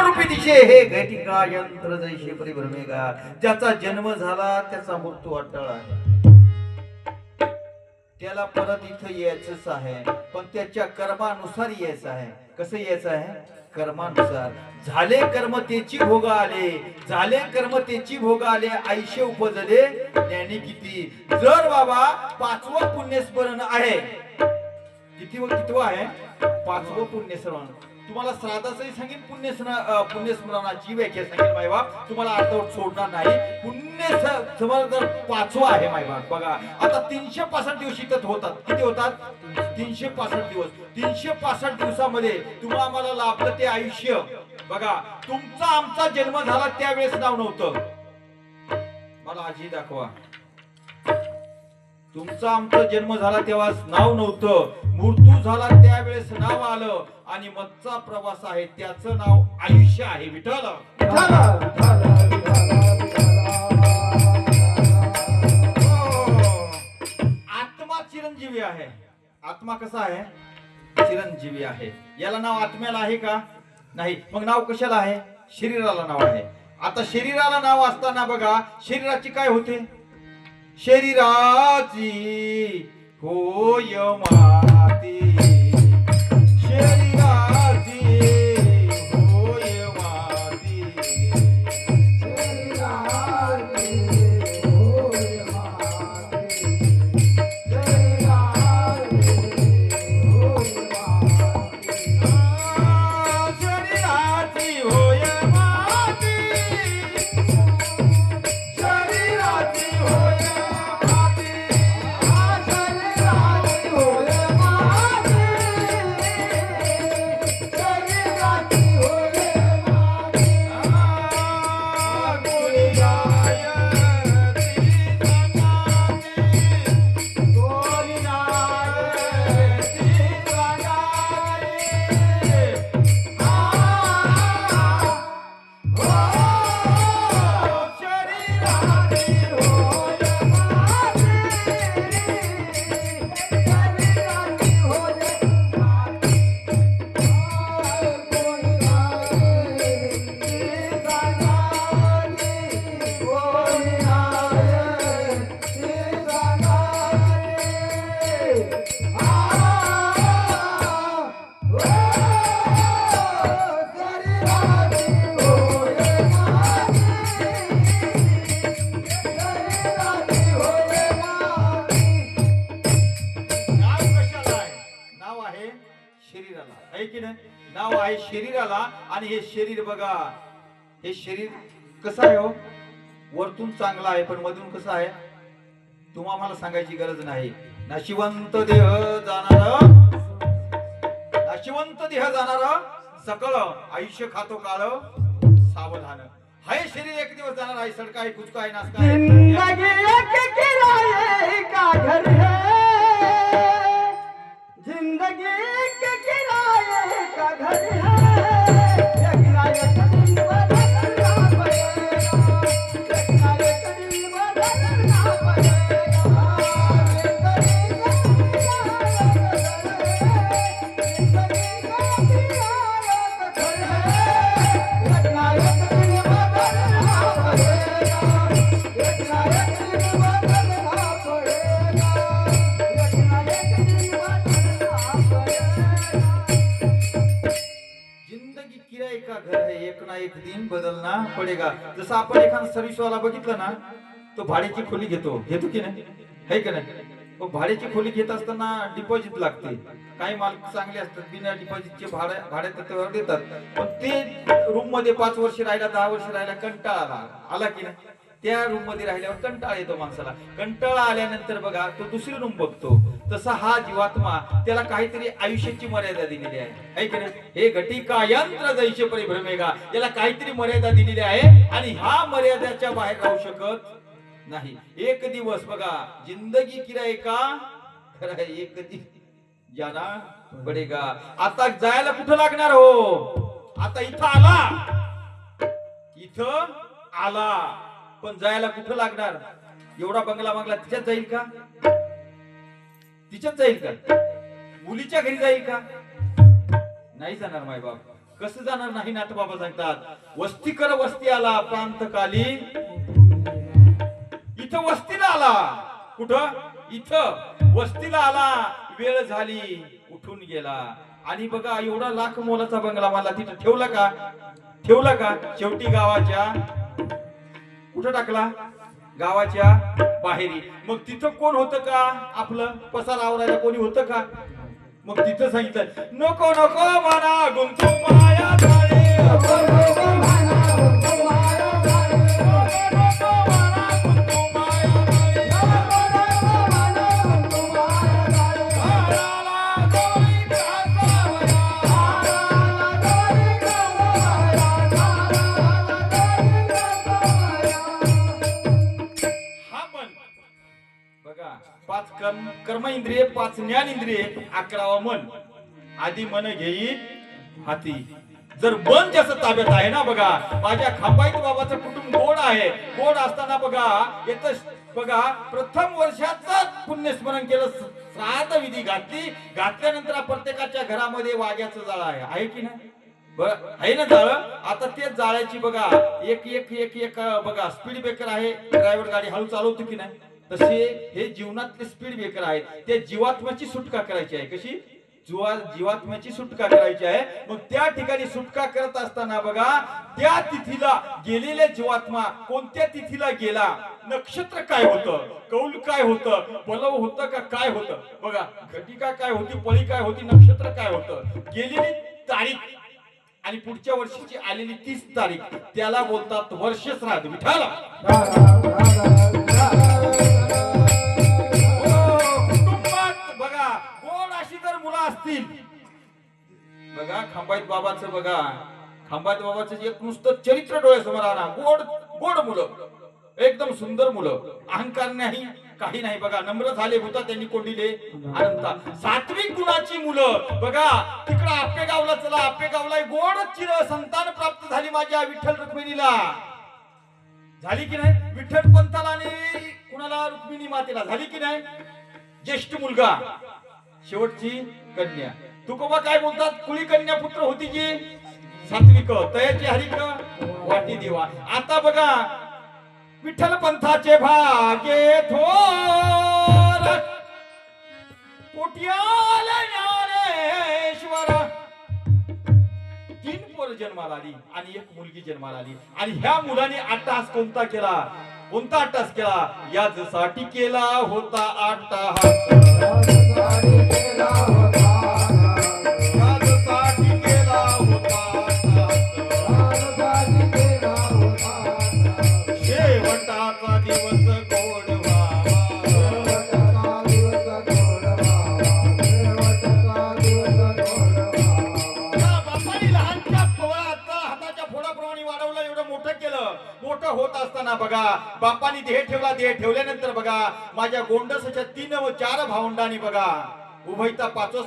रूपी दिशे हे घटिका यंत्र जैसे परिभ्रमेगा. ज्याचा जन्म झाला त्याचा मृत्यू अटळ आहे. त्याला परत इथं यायचंच आहे, पण त्याच्या कर्मानुसार यायचं आहे. कसं यायचं आहे? कर्मानुसार. झाले कर्म तेची भोग आले, झाले कर्म तेची भोग आले, आयुष्य उपजले ज्ञानी किती. जर बाबा पाचवं पुण्यस्मरण आहे, कितवं आहे? पाचवं पुण्यस्मरण. तुम्हाला श्राद्धाचंही सांगेन, पुण्यस्मरणाची व्याख्या सांगेन मायबाप. तुम्हाला अर्धवट सोडणार नाही. पुण्यस्मरण पाचवं आहे मायबाप. बघा आता 365 दिवस इथं होतात. किती होतात? 365 दिवस. 365 दिवसामध्ये तुम्हाला आम्हाला लाभलं ते आयुष्य. बघा तुमचा आमचा जन्म झाला त्यावेळेस नाव नव्हतं. मला आजी दाखवा. तुमचा आमचा जन्म झाला तेव्हा नाव नव्हतं. मृत्यू झाला त्यावेळेस नाव आलं. आणि मधचा प्रवास आहे त्याचं नाव आयुष्य आहे. विठ्ठल आत्मा चिरंजीवी आहे. आत्मा कसा आहे? चिरंजीवी आहे. याला नाव आत्म्याला आहे का? नाही. मग नाव कशाला आहे? शरीराला नाव आहे. आता शरीराला नाव असताना बघा शरीराची काय होते? शरीराची होय माती, शरीराची होय माती, शरीराची होय माती, शरीराची होय माती, शरीराची होय माती, शरीराची होय नाव आहे शरीराला. आणि हे शरीर बघा, हे शरीर कसं आहे हो? वरतून चांगला आहे पण मधून कसं आहे? तुम्हाला मला सांगायची गरज नाही. नाशिवंत देह जाणार, नाशिवंत देह जाणार, सकळ आयुष्य खातो काळ सावधान. हे शरीर एक दिवस जाणार आहे. सडका आहे, कुचका आहे, नाचका आहे. जिंदगी एक किराए का घर है, जिंदगी एक किराए का घर है, ये किराए का दिन बदलना पड़ेगा, ये किराए का दिन बदलना पड़ेगा, जिंदगी का किराया का घर है, ये किराए का दिन बदलना पड़ेगा, ये किराए का दिन बदलना पड़ेगा, ये किराए का दिन बदलना पड़ेगा. जिंदगी किराए का घर है, एक ना एक दिन बदलना पडेगा. जसं आपण एखादा सर्व्हिस वाला बघितलं ना, तो भाड्याची खोली घेतो की नाही? है की नाही? मग भाड्याची खोली घेत असताना डिपॉझिट लागते. काही मालक चांगले असतात, बिना डिपॉझिटचे भाड्या तत्त्वावर देतात. पण ते रूम मध्ये 5 वर्ष राहिला, 10 वर्ष राहिला, कंटाळा आला की नाही? त्या रूम मध्ये राहिल्यावर कंटाळा येतो माणसाला. कंटाळा आल्यानंतर बघा तो दुसरी रूम बघतो. तसा हा जीवात्मा, त्याला काहीतरी आयुष्याची मर्यादा दिलेली आहे. है की नाही? हे घटिका यंत्र जैसे परिभ्रमेगा, याला काहीतरी मर्यादा दिलेली आहे आणि ह्या मर्यादेच्या बाहेर राहू शकत नाही. एक दिवस बघा, जिंदगी किराए का घर है, एक दिन जाना पडेगा. आता जायला कुठं लागणार हो? आता इथं आला, पण जायला कुठं लागणार? एवढा बंगला तिच्यात जाईल का? तिच्यात जाईल का? मुलीच्या घरी जाईल का? नाही जाणार माय बाप. कसं जाणार नाही नाथबाबा सांगतात वस्ती कर वस्ती आला प्रांतकाली इथं वस्तीला आला कुठं इथं वस्तीला आला वेळ झाली उठून गेला आणि बघा एवढा लाख मोलाचा बंगला मला तिथं ठेवला का शेवटी गावाच्या कुठं टाकला गावाच्या बाहेरी मग तिथं कोण होतं का आपलं पसार आवरायला कोणी होतं का मग तिथं सांगितलं नको नको म्हणा गुंतू माया झाले नको नको म्हणा गुंतू माया झाले नको नको म्हणा गुंतू माया झाले नको नको म्हणा गुंतू माया झाले हाराला दोरी घासावया हाराला दोरी घासावया हाराला दोरी घासावया हा मन बघा 5 कर्म इंद्रिय 5 ज्ञान इंद्रिय 11वा मन आधी मन घेईल हाती जर मन जसं ताब्यात आहे ना बघा माझ्या खांबाईत बाबाचं कुटुंब गोड आहे गोड असताना बघा येतं बघा प्रथम वर्षाचं पुण्यस्मरण केलं श्राद्ध विधी घातल्यानंतर प्रत्येकाच्या घरामध्ये वाघ्याचं जाळ आहे की नाही बरं आहे ना जाळ आता तेच जाळ्याची बघा एक एक एक एक बघा स्पीड ब्रेकर आहे ड्रायव्हर गाडी हळू चालवतो की नाही तसे हे जीवनातले स्पीड ब्रेकर आहेत ते जीवात्म्याची सुटका करायची आहे कशी जीवात्म्याची सुटका करायची आहे मग त्या ठिकाणी सुटका करत असताना बघा त्या तिथीला गेलेल्या जीवात्मा कोणत्या तिथीला गेला नक्षत्र काय होतं कौल काय होतं पलव होतं का काय होतं बघा घटिका काय होती पळी काय होती नक्षत्र काय होतं गेलेली तारीख आणि पुढच्या वर्षीची आलेली 30 तारीख त्याला बोलतात वर्ष श्राद्ध विठाला असतील बघा खांबाईत बाबाचं बघा खांबाईत बाबाचं एक नुसतं चरित्र डोळ्यासमोर आणा गोड गोड मुलं एकदम सुंदर मुलं अहंकार नाही काही नाही बघा नम्र झाले होता त्यांनी कोंडिले अनंता सात्विक गुणाची मुलं बघा तिकडं आपेगावला चला आपेगावला गोड चिर संतान प्राप्त झाली माझ्या विठ्ठल रुक्मिणीला झाली की नाही विठ्ठल पंथाला आणि कुणाला रुक्मिणी मातेला झाली की नाही ज्येष्ठ मुलगा शेवटची कन्या तुकोबा काय बोलतात कुळी कन्या पुत्र होती जी सात्विक तयाची हरिक वाटी देवा आता बघा विठ्ठल पंथाचे भागे थोर पोट्याला ज्ञानेश्वर 3 पोर जन्माला आली आणि 1 मुलगी जन्माला आली आणि ह्या मुलाने अट्टहास कोणता अट्टहास केला यासाठी केला होता अट्टहास शेवटाचा दिवस गोड मोठं होत असताना बघा बापानी देह ठेवल्यानंतर बघा माझ्या गोंडसच्या 3-4 भावंडांनी बघा उभयता 5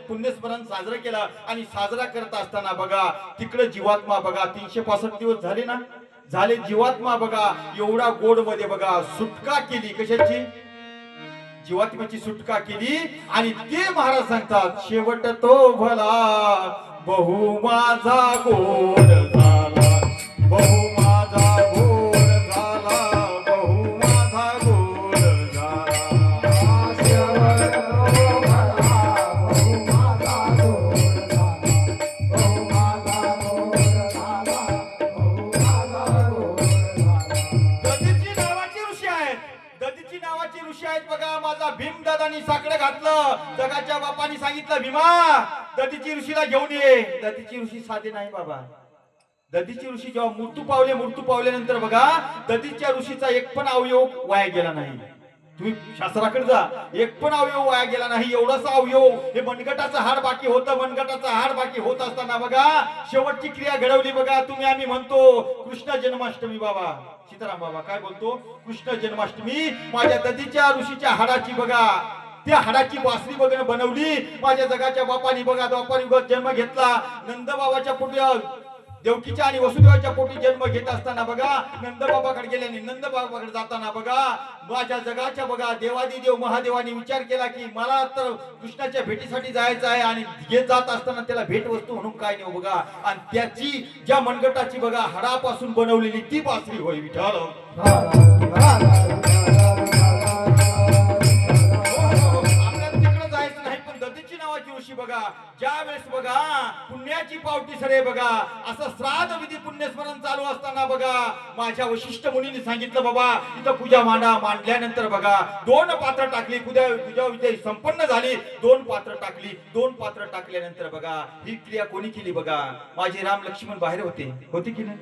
पुण्यस्मरण साजरं केलं आणि साजरा करत असताना बघा तिकडे जीवात्मा बघा 365 दिवस झाले ना झाले जीवात्मा बघा एवढा गोड मध्ये बघा सुटका केली कशाची जीवात्म्याची सुटका केली आणि ते महाराज सांगतात शेवट तो भला बहु माझा गोड झाला बहु माझा गोड झाला बहु माझा गोड झाला शेवट तो भला बहु माझा गोड झाला बहु माझा गोड झाला बहु माझा गोड झाला दधीची नावाची ऋषी आहेत बघा माझा भीम दादानी साकडं घातलं जगाच्या बापानी सांगितलं भीमा दधीची ऋषीला घेऊन ये दधीची ऋषी साधे नाही बाबा दधीची ऋषी जेव्हा मृत्यू पावल्यानंतर बघा दधीच्या ऋषीचा एक पण अवयव वाया गेला नाही तुम्ही शास्त्राकडे जा एक पण अवयव वाया गेला नाही एवढासा अवयव हे मनगटाचं हाड बाकी होतं मनगटाचं हाड बाकी होत असताना बघा शेवटची क्रिया घडवली बघा तुम्ही आम्ही म्हणतो कृष्ण जन्माष्टमी बाबा सीताराम बाबा काय बोलतो कृष्ण जन्माष्टमी माझ्या दधीच्या ऋषीच्या हाडाची बघा त्या हाडाची वासरी बघणं बनवली माझ्या जगाच्या बापानी बघा द्वापार युगात जन्म घेतला नंद बाबाच्या पुढे देवकीच्या आणि वसुदेवाच्या पोटी जन्म घेत असताना बघा नंदबाबाकडे गेले आणि नंदबाबाकडे जाताना बघा माझ्या जगाच्या बघा देवादिदेव महादेवाने विचार केला की मला तर कृष्णाच्या भेटीसाठी जायचं आहे आणि घेत जात असताना त्याला भेट वस्तू म्हणून काय नेऊ बघा आणि त्याची ज्या मनगटाची बघा हाडापासून बनवलेली ती बासरी होय विठाल. आपल्याला तिकडे जायचं नाही पण दत्तीची नावाची ऋषी बघा ज्या वेळेस बघा पुण्याची पावटी सरे बघा असं श्राद्ध विधी पुण्यस्मरण चालू असताना बघा माझ्या वशिष्ठ मुनीने सांगितलं बाबा इथं पूजा मांडल्यानंतर बघा 2 पात्र टाकली पूजा विधी संपन्न झाली 2 पात्र टाकली 2 पात्र टाकल्यानंतर बघा ही क्रिया कोणी केली बघा माझे राम लक्ष्मण बाहेर होते की नाही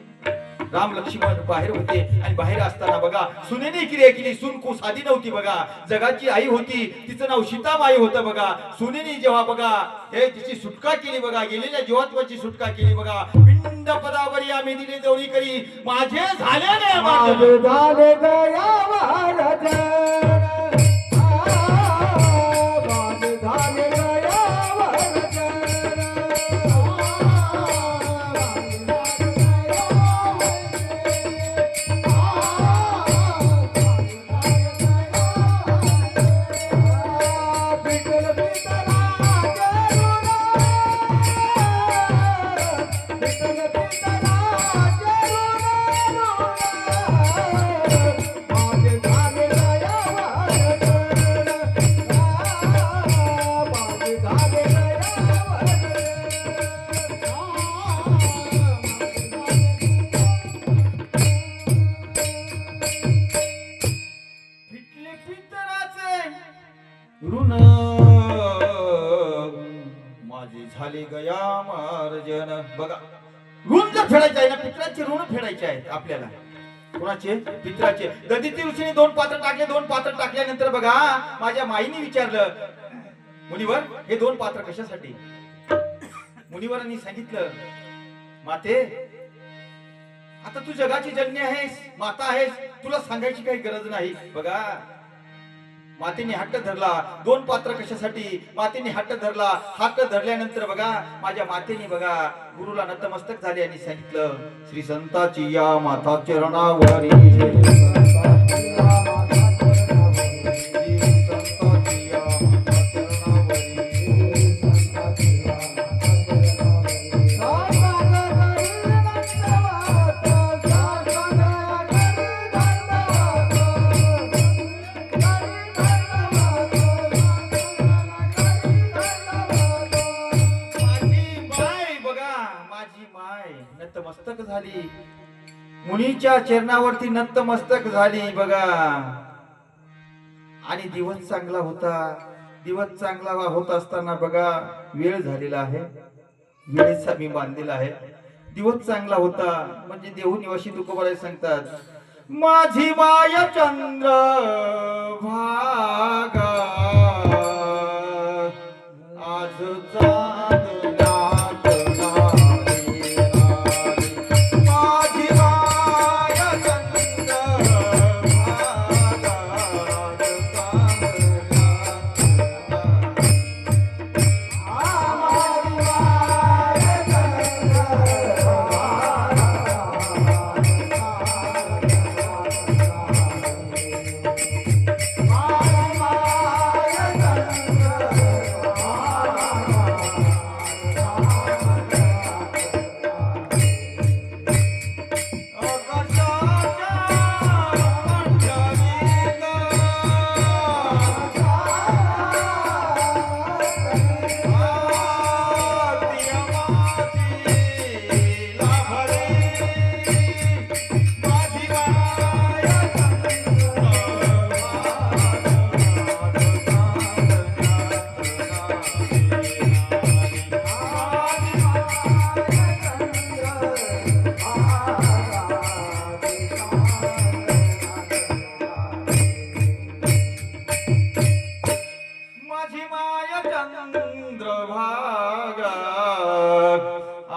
राम लक्ष्मण बाहेर होते आणि बाहेर असताना बघा सुनेने क्रिया केली सून खूप साधी नव्हती बघा जगाची आई होती तिचं नाव सीतामाई होतं बघा सुनेने जेव्हा बघा हे तिची सुटका केली बघा गेलेल्या जीवात्माची सुटका केली बघा पिंड पदावरी आम्ही दिले देवळी करी माझे झाले नाही माझे झाले गयावर माझे झाले ऋण माझी झाली गया मार्जन बघा ऋण जर फेडायचे आहे ना पित्राचे ऋण फेडायचे आहेत आपल्याला कोणाचे पित्राचे ददिती ऋषीने 2 पात्र टाकले 2 पात्र टाकल्यानंतर बघा माझ्या माईने विचारलं मुनिवर हे 2 पात्र कशासाठी मुनिवरांनी सांगितलं माते आता तू जगाची जननी आहेस माता आहेस तुला सांगायची काही गरज नाही बघा मातेने हट्ट धरला 2 पात्र कशासाठी मातेने हट्ट धरला हट्ट धरल्यानंतर बघा माझ्या मातेने बघा गुरुला नतमस्तक झाले आणि सांगितलं श्री संताची या माता चरणावरी नतमस्तक झाली मुनीच्या चरणावरती नतमस्तक झाली बघा आणि दिवस चांगला होता दिवस चांगला होत असताना बघा वेळ झालेला आहे वेळेचा मी बांधलेला आहे दिवस चांगला होता म्हणजे देहू निवासी तुकोबाराय सांगतात माझी माया चंद्र भागा आज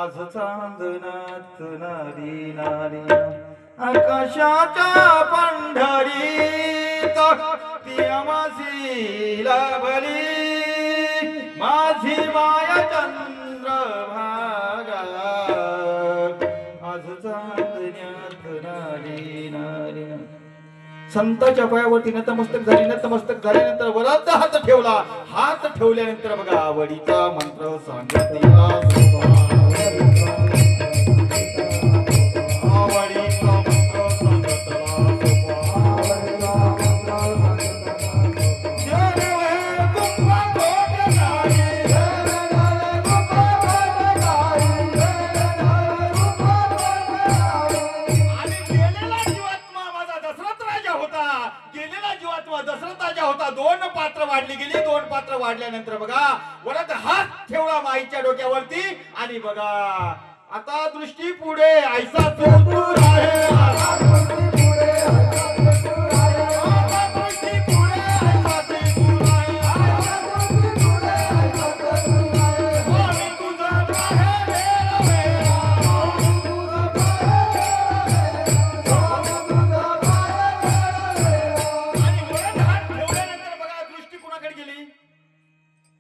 आज चांदणात नारी नारी आकाशाच्या पंढरीत ती माझी लाभली माझी माया चंद्रभागा चांदण्यात नारी नारी. संताच्या पायावरती नतमस्तक झाल्यानंतर वरात हात ठेवला. हात ठेवल्यानंतर बघा आवडीचा मंत्र सांगितला. आवडीचा मंत्र दशरथ राजा होता. दोन पात्र वाढली गेली. दोन पात्र वाढल्यानंतर बघा वरात हात ठेवला माईच्या डोक्यावरती आणि बघा आता दृष्टी पुढे ऐसा चतुर आहे.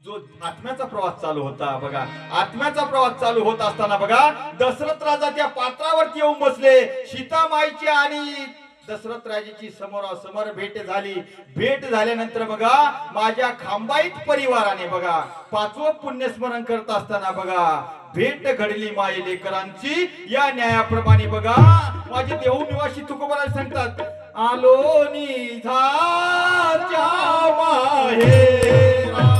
जो आत्म्याचा प्रवास चालू होता बघा. आत्म्याचा प्रवास चालू होत असताना बघा दशरथ राजा त्या पात्रावरती येऊन बसले. सीतामाईची आणि दशरथ राजाची समोरासमोर भेट झाली. भेट झाल्यानंतर बघा माझ्या खांबाईत परिवाराने बघा पाचवं पुण्यस्मरण करत असताना बघा भेट घडली माय लेकरांची. या न्यायाप्रमाणे बघा माझे देऊ निवासी तुकोबाला सांगतात आलो निधाच्या माहेरा.